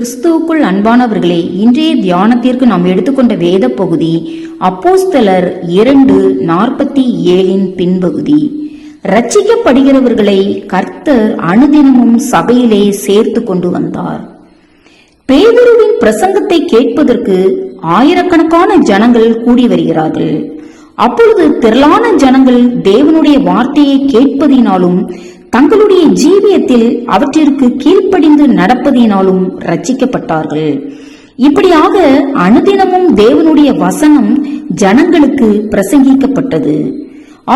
கிறிஸ்துவுக்குள் அன்பானவர்களே, இன்றைய தியானத்திற்கு நாம் எடுத்துக்கொண்ட வேத பகுதி அப்போஸ்தலர் 2:47 பின்பகுதி. ரட்சிக்கப்படுகிறவர்களை கர்த்தர் அனுதினமும் சபையிலே சேர்த்து கொண்டு வந்தார். பேதுருவின் பிரசங்கத்தை கேட்பதற்கு ஆயிரக்கணக்கான ஜனங்கள் கூடி வருகிறார்கள். அப்பொழுது திரளான ஜனங்கள் தேவனுடைய வார்த்தையை கேட்பதினாலும் தங்களுடைய ஜீவியத்தில் அவற்றிற்கு கீழ்ப்படிந்து நடப்பதினாலும் ரட்சிக்கப்பட்டார்கள். இப்படியாக அனுதினமும் தேவனுடைய வசனம் ஜனங்களுக்கு பிரசங்கிக்கப்பட்டது.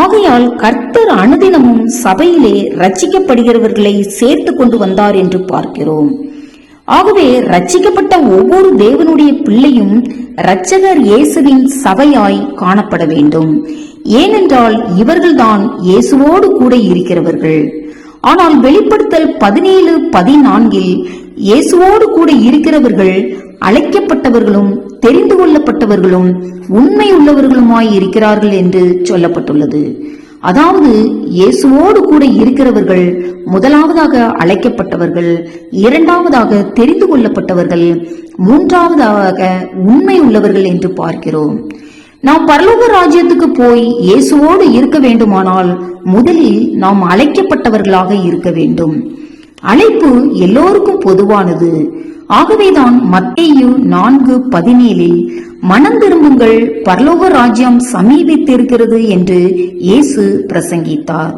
ஆகையால் கர்த்தர் அனுதினமும் சபையிலே ரட்சிக்கப்படுகிறவர்களை சேர்த்து கொண்டு வந்தார் என்று பார்க்கிறோம். ஆகவே ரட்சிக்கப்பட்ட ஒவ்வொரு தேவனுடைய பிள்ளையும் இரட்சகர் இயேசுவின் சபையாய் காணப்பட வேண்டும். ஏனென்றால் இவர்கள்தான் இயேசுவோடு கூட இருக்கிறவர்கள். ஆனால் வெளிப்படுத்தல் 17:14 இயேசுவோடு கூட இருக்கிறவர்கள் அழைக்கப்பட்டவர்களும் தெரிந்து கொள்ளப்பட்டவர்களும் உண்மை உள்ளவர்களுமாய் இருக்கிறார்கள் என்று சொல்லப்பட்டுள்ளது. அதாவது இயேசுவோடு கூட இருக்கிறவர்கள் முதலாவதாக அழைக்கப்பட்டவர்கள், இரண்டாவதாக தெரிந்து கொள்ளப்பட்டவர்கள், மூன்றாவதாக உண்மை உள்ளவர்கள் என்று பார்க்கிறோம். நாம் பரலோக ராஜ்யத்துக்கு போய் இயேசுவோடு இருக்க வேண்டுமானால் முதலில் நாம் அழைக்கப்பட்டவர்களாக இருக்க வேண்டும். அழைப்பு எல்லோருக்கும் பொதுவானது. ஆகவேதான் மத்தேயு 4:17 மனம் திரும்புங்கள், பரலோக ராஜ்யம் சமீபித்திருக்கிறது என்று இயேசு பிரசங்கித்தார்.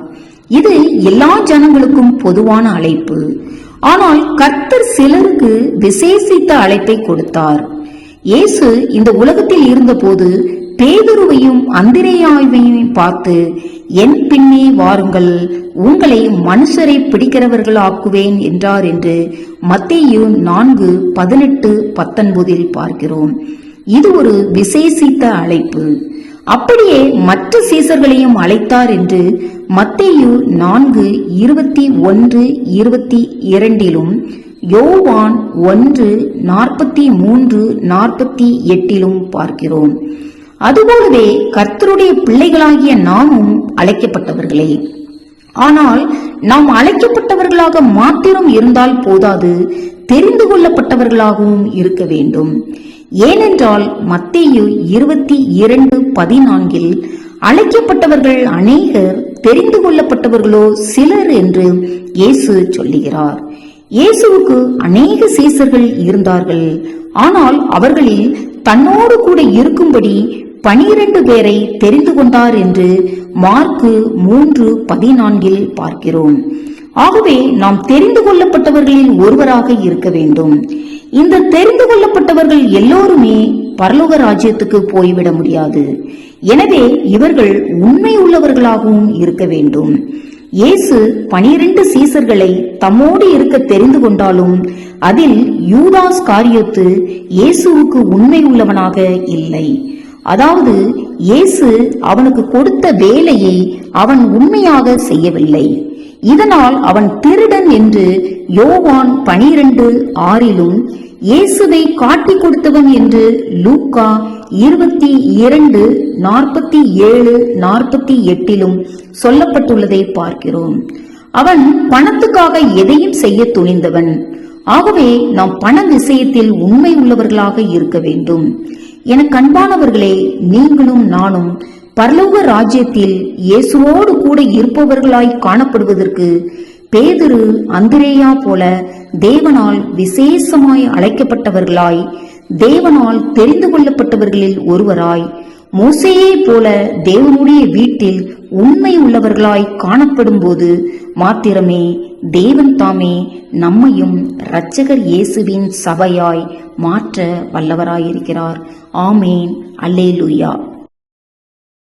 இது எல்லா ஜனங்களுக்கும் பொதுவான அழைப்பு. ஆனால் கர்த்தர் சிலருக்கு விசேஷித்த அழைப்பை கொடுத்தார். இயேசு இந்த உலகத்தில் இருந்தபோது பேதுருவையும் அந்திரேயாவையும் பார்த்து, என் பின்னே வாருங்கள், உங்களை மனுஷரை பிடிக்கிறவர்களாக்குவேன் என்றார் என்று மத்தேயு 4:18-19 பார்க்கிறோம். இது ஒரு விசேஷித்த அழைப்பு. அப்படியே மற்ற சீசர்களையும் அழைத்தார் என்று மத்தேயு 4:21-22 யோவான் 1:43-48 பார்க்கிறோம். அதுபோலவே கர்த்தருடைய பிள்ளைகளாகிய நாமும் அழைக்கப்பட்டவர்களே. ஆனால் நாம் அழைக்கப்பட்டவர்களாக மாத்திரம் இருந்தால் போதாது, தெரிந்து கொள்ளப்பட்டவர்களாகவும் இருக்க வேண்டும். ஏனென்றால் மத்தேயு 22:14 அழைக்கப்பட்டவர்கள் அநேகர், தெரிந்து கொள்ளப்பட்டவர்களோ சிலர் என்று இயேசு சொல்லுகிறார். இயேசுவுக்கு அநேக சீசர்கள் இருந்தார்கள். ஆனால் அவர்களில் தன்னோடு கூட இருக்கும்படி 12 பேரை தெரிந்து கொண்டார் என்று மார்க்கு 3:14 பார்க்கிறோம். ஆகவே நாம் தெரிந்து கொள்ளப்பட்டவர்களில் ஒருவராக இருக்க வேண்டும். இந்த தெரிந்து கொள்ளப்பட்டவர்கள் எல்லோருமே பரலோக ராஜ்யத்துக்கு போய்விட முடியாது. எனவே இவர்கள் உண்மை உள்ளவர்களாகவும் இருக்க வேண்டும். இயேசு 12 சீசர்களை தம்மோடு இருக்க தெரிந்து கொண்டாலும் அதில் யூதாஸ் காரியத்து இயேசுவுக்கு உண்மை உள்ளவனாக இல்லை. அதாவது இயேசு அவனுக்கு கொடுத்த வேலையை அவன் உண்மையாக செய்யவில்லை. இதனால் அவன் திருடன் என்று யோவான் 12:6 இயேசுவை காட்டி கொடுத்தவன் என்று லூக்கா 22:47-48 சொல்லப்பட்டுள்ளதை பார்க்கிறோம். அவன் பணத்துக்காக எதையும் செய்ய துணிந்தவன். ஆகவே நாம் பண விஷயத்தில் உண்மை உள்ளவர்களாக இருக்க வேண்டும். எனக்கு அன்பானவர்களே, நீங்களும் நானும் பரலோக ராஜ்யத்தில் இயேசுவோடு கூட இருப்பவர்களாய் காணப்படுவதற்கு பேதுரு, அந்திரேயா போல தேவனால் விசேஷமாய் அழைக்கப்பட்டவர்களாய், தேவனால் தெரிந்து கொள்ளப்பட்டவர்களில் ஒருவராய், மோசேயை போல தேவனுடைய வீட்டில் உண்மை உள்ளவர்களாய் காணப்படும் போது மாத்திரமே தேவன் தாமே நம்மையும் இரட்சகர் இயேசுவின் சபையாய் மாற்ற வல்லவராயிருக்கிறார். ஆமேன். அல்லேலூயா.